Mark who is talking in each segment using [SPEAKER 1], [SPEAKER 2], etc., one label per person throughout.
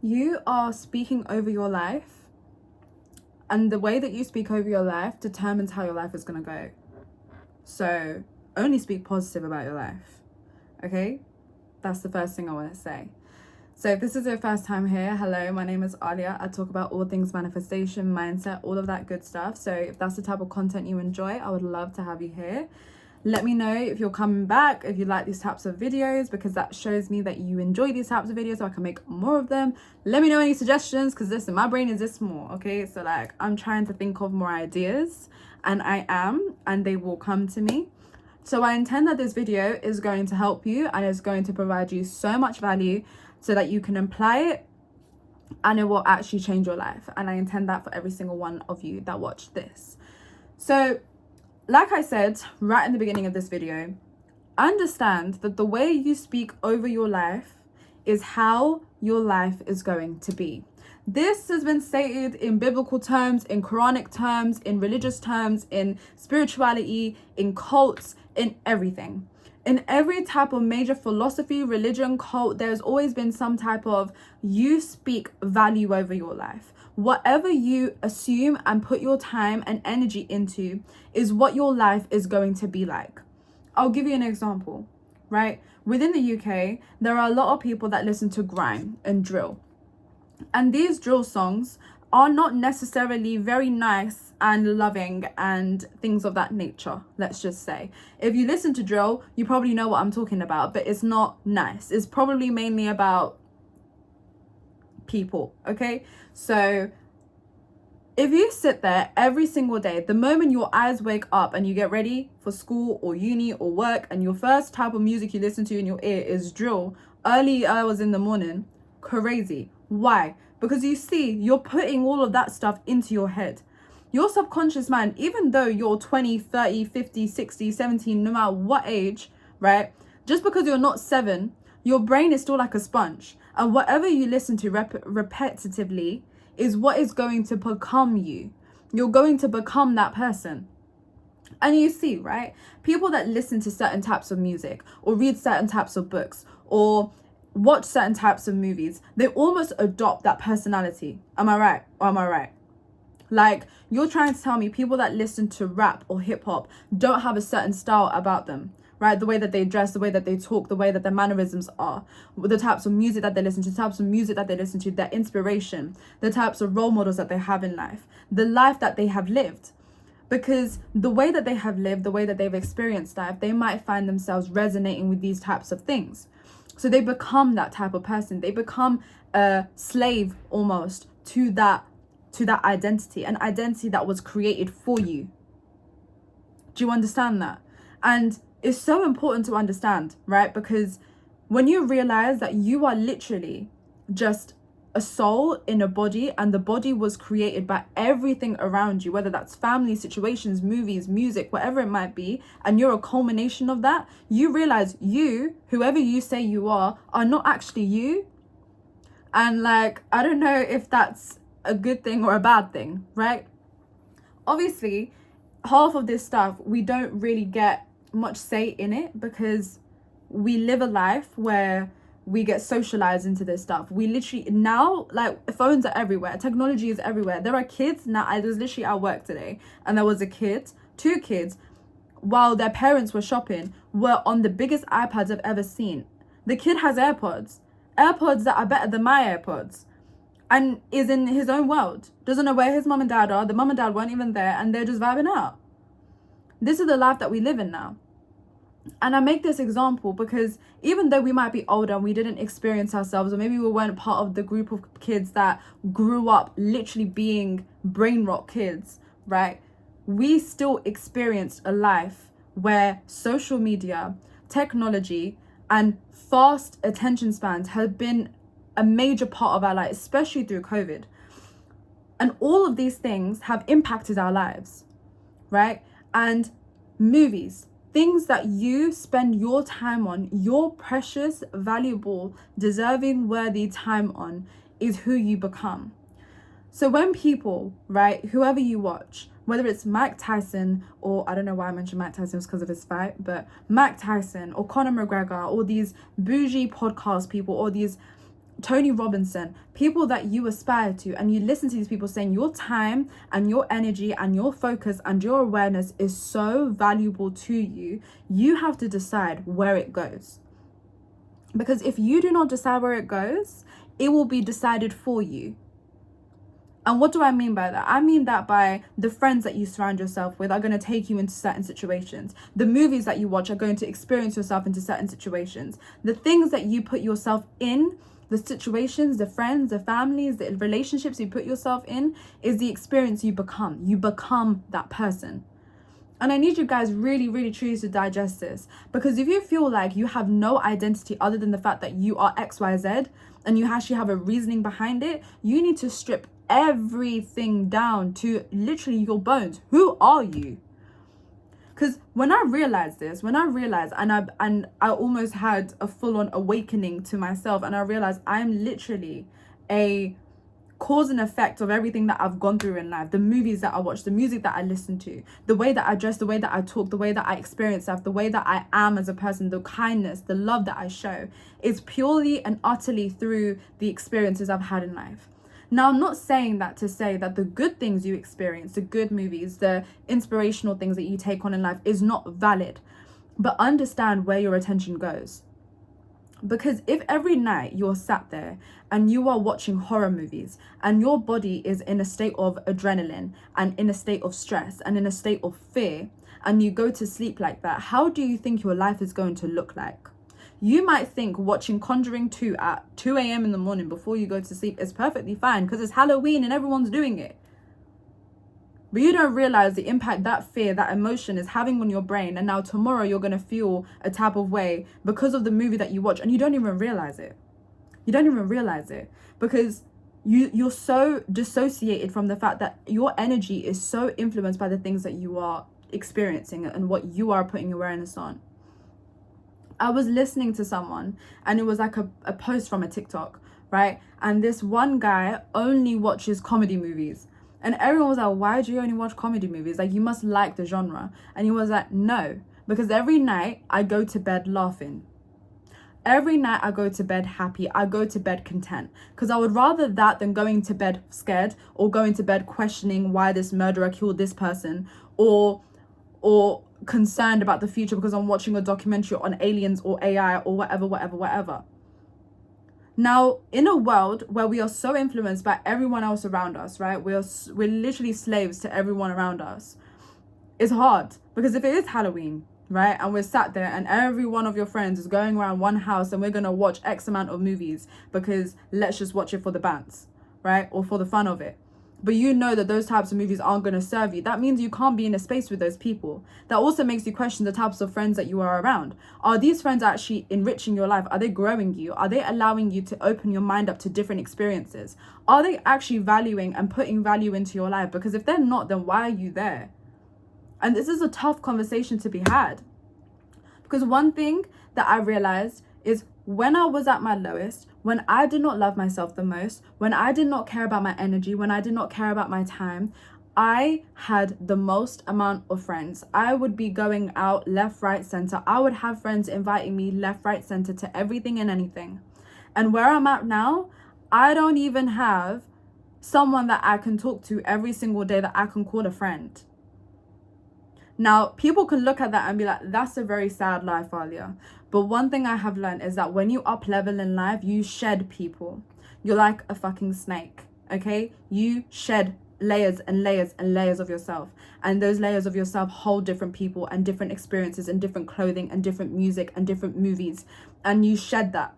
[SPEAKER 1] You are speaking over your life, and the way that you speak over your life determines how your life is going to go. So only speak positive about your life, okay? That's the first thing I want to say. So if this is your first time here, hello, my name is Aaliyah. I talk about all things manifestation, mindset, all of that good stuff. So if that's the type of content you enjoy, I would love to have you here. Let me know if you're coming back, if you like these types of videos, because that shows me that you enjoy these types of videos so I can make more of them. Let me know any suggestions, because listen, my brain is this small, okay? So like, I'm trying to think of more ideas, and I am, and they will come to me. So I intend that this video is going to help you and is going to provide you so much value so that you can apply it and it will actually change your life. And I intend that for every single one of you that watch this. So like I said right in the beginning of this video, understand that the way you speak over your life is how your life is going to be. This has been stated in biblical terms, in Quranic terms, in religious terms, in spirituality, in cults, in everything. In every type of major philosophy, religion, cult, there's always been some type of you speak value over your life. Whatever you assume and put your time and energy into is what your life is going to be like. I'll give you an example, right? Within the UK, there are a lot of people that listen to grime and drill. And these drill songs are not necessarily very nice and loving and things of that nature, let's just say. If you listen to drill, you probably know what I'm talking about, but it's not nice. It's probably mainly about people, okay? So if you sit there every single day, the moment your eyes wake up and you get ready for school or uni or work, and your first type of music you listen to in your ear is drill, early hours in the morning, crazy. Why? Because you see, you're putting all of that stuff into your head. Your subconscious mind, even though you're 20, 30, 50, 60, 17, no matter what age, right? Just because you're not 7, your brain is still like a sponge. And whatever you listen to repetitively is what is going to become you. You're going to become that person. And you see, right? People that listen to certain types of music or read certain types of books or watch certain types of movies, they almost adopt that personality. Am I right? Or am I right? Like, you're trying to tell me people that listen to rap or hip hop don't have a certain style about them, right? The way that they dress, the way that they talk, the way that their mannerisms are, the types of music that they listen to, their inspiration, the types of role models that they have in life, the life that they have lived. Because the way that they have lived, the way that they've experienced life, they might find themselves resonating with these types of things. So they become that type of person. They become a slave almost to that identity, an identity that was created for you. Do you understand that? And it's so important to understand, right? Because when you realize that you are literally just a soul in a body, and the body was created by everything around you, whether that's family, situations, movies, music, whatever it might be, and you're a culmination of that, you realize you, whoever you say you are not actually you. And like, I don't know if that's a good thing or a bad thing, right? Obviously, half of this stuff, we don't really get much say in it because we live a life where we get socialized into this stuff. We literally now, like, phones are everywhere, technology is everywhere. There are kids now. I was literally at work today and there was two kids, while their parents were shopping, were on the biggest iPads I've ever seen. The kid has AirPods that are better than my AirPods, and is in his own world, doesn't know where his mom and dad are. The mom and dad weren't even there, and they're just vibing out. This is the life that we live in now. And I make this example because even though we might be older and we didn't experience ourselves, or maybe we weren't part of the group of kids that grew up literally being brain rot kids, right? We still experienced a life where social media, technology, and fast attention spans have been a major part of our life, especially through COVID. And all of these things have impacted our lives, right? And movies, things that you spend your time on, your precious, valuable, deserving, worthy time on, is who you become. So when people, right, whoever you watch, whether it's Mike Tyson, or I don't know why I mentioned Mike Tyson, was because of his fight, but Mike Tyson or Conor McGregor, or these bougie podcast people, or these Tony Robinson, people that you aspire to, and you listen to these people saying your time and your energy and your focus and your awareness is so valuable to you, you have to decide where it goes. Because if you do not decide where it goes, it will be decided for you. And what do I mean by that? I mean that by the friends that you surround yourself with are going to take you into certain situations. The movies that you watch are going to experience yourself into certain situations. The things that you put yourself in, the situations, the friends, the families, the relationships you put yourself in is the experience you become. You become that person. And I need you guys really, really truly to digest this. Because if you feel like you have no identity other than the fact that you are XYZ and you actually have a reasoning behind it, you need to strip everything down to literally your bones. Who are you? Because when I realized and I almost had a full-on awakening to myself, and I realized I'm literally a cause and effect of everything that I've gone through in life. The movies that I watch, the music that I listen to, the way that I dress, the way that I talk, the way that I experience life, the way that I am as a person, the kindness, the love that I show is purely and utterly through the experiences I've had in life. Now, I'm not saying that to say that the good things you experience, the good movies, the inspirational things that you take on in life is not valid, but understand where your attention goes. Because if every night you're sat there and you are watching horror movies and your body is in a state of adrenaline and in a state of stress and in a state of fear, and you go to sleep like that, how do you think your life is going to look like? You might think watching Conjuring 2 at 2 a.m. in the morning before you go to sleep is perfectly fine because it's Halloween and everyone's doing it. But you don't realize the impact that fear, that emotion is having on your brain. And now tomorrow you're going to feel a type of way because of the movie that you watch, and you don't even realize it. You don't even realize it because you're so dissociated from the fact that your energy is so influenced by the things that you are experiencing and what you are putting awareness on. I was listening to someone and it was like a post from a TikTok, right? And this one guy only watches comedy movies. And everyone was like, why do you only watch comedy movies? Like, you must like the genre. And he was like, no, because every night I go to bed laughing. Every night I go to bed happy. I go to bed content. Because I would rather that than going to bed scared or going to bed questioning why this murderer killed this person or concerned about the future because I'm watching a documentary on aliens or AI or whatever. Now, in a world where we are so influenced by everyone else around us, right? We're literally slaves to everyone around us. It's hard because if it is Halloween, right? And we're sat there and every one of your friends is going around one house and we're going to watch X amount of movies because let's just watch it for the bands, right? Or for the fun of it. But you know that those types of movies aren't going to serve you. That means you can't be in a space with those people. That also makes you question the types of friends that you are around. Are these friends actually enriching your life? Are they growing you? Are they allowing you to open your mind up to different experiences? Are they actually valuing and putting value into your life? Because if they're not, then why are you there? And this is a tough conversation to be had. Because one thing that I realized is when I was at my lowest, when I did not love myself the most, when I did not care about my energy, when I did not care about my time, I had the most amount of friends. I would be going out left, right, center. I would have friends inviting me left, right, center to everything and anything. And where I'm at now, I don't even have someone that I can talk to every single day that I can call a friend. Now, people can look at that and be like, that's a very sad life, Aaliyah. But one thing I have learned is that when you up level in life, you shed people. You're like a fucking snake, okay? You shed layers and layers and layers of yourself. And those layers of yourself hold different people and different experiences and different clothing and different music and different movies. And you shed that.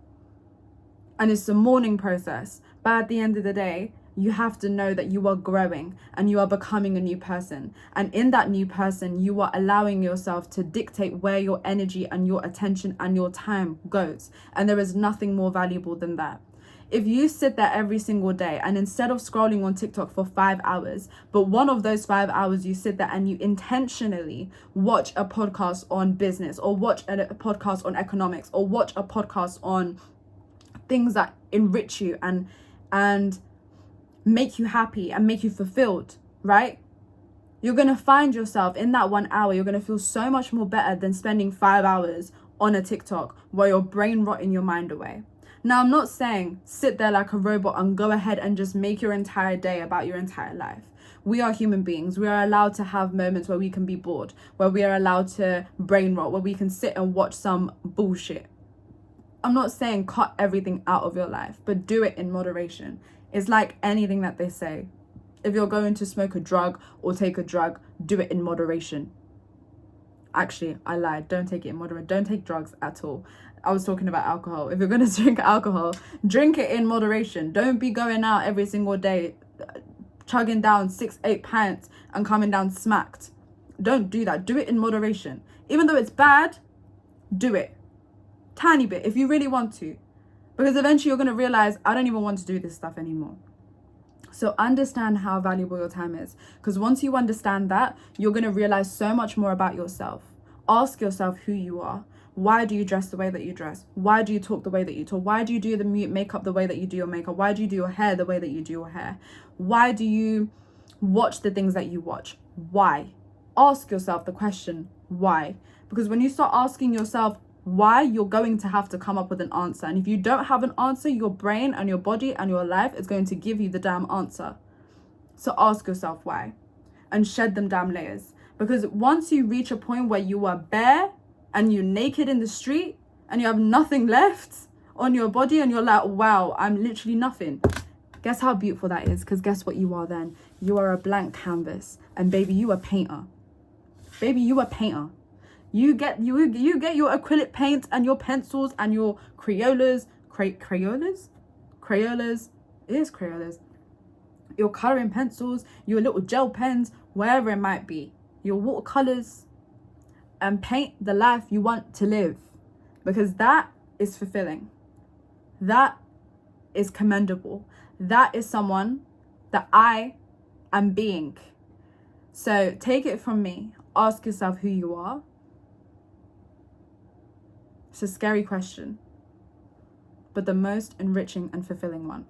[SPEAKER 1] And it's a mourning process. But at the end of the day, you have to know that you are growing and you are becoming a new person. And in that new person, you are allowing yourself to dictate where your energy and your attention and your time goes. And there is nothing more valuable than that. If you sit there every single day and instead of scrolling on TikTok for 5 hours, but one of those 5 hours you sit there and you intentionally watch a podcast on business or watch a podcast on economics or watch a podcast on things that enrich you and make you happy and make you fulfilled, right? You're going to find yourself in that 1 hour, you're going to feel so much more better than spending 5 hours on a TikTok where you're brain rotting your mind away. Now, I'm not saying sit there like a robot and go ahead and just make your entire day about your entire life. We are human beings. We are allowed to have moments where we can be bored, where we are allowed to brain rot, where we can sit and watch some bullshit. I'm not saying cut everything out of your life, but do it in moderation. It's like anything that they say. If you're going to smoke a drug or take a drug, do it in moderation. Actually, I lied. Don't take it in moderation. Don't take drugs at all. I was talking about alcohol. If you're going to drink alcohol, drink it in moderation. Don't be going out every single day, chugging down 6-8 pints and coming down smacked. Don't do that. Do it in moderation. Even though it's bad, do it. Tiny bit, if you really want to. Because eventually you're going to realize, I don't even want to do this stuff anymore. So understand how valuable your time is. Because once you understand that, you're going to realize so much more about yourself. Ask yourself who you are. Why do you dress the way that you dress? Why do you talk the way that you talk? Why do you do the makeup the way that you do your makeup? Why do you do your hair the way that you do your hair? Why do you watch the things that you watch? Why? Ask yourself the question, why? Because when you start asking yourself why, you're going to have to come up with an answer. And if you don't have an answer, your brain and your body and your life is going to give you the damn answer. So ask yourself why and shed them damn layers. Because once you reach a point where you are bare and you're naked in the street and you have nothing left on your body and you're like, wow, I'm literally nothing. Guess how beautiful that is? Because guess what you are then? You are a blank canvas. And baby, you a painter. Baby, you a painter. You get your acrylic paint and your pencils and your Crayolas. It is Crayolas. Your coloring pencils, your little gel pens, wherever it might be. Your watercolors. And paint the life you want to live. Because that is fulfilling. That is commendable. That is someone that I am being. So take it from me. Ask yourself who you are. It's a scary question, but the most enriching and fulfilling one.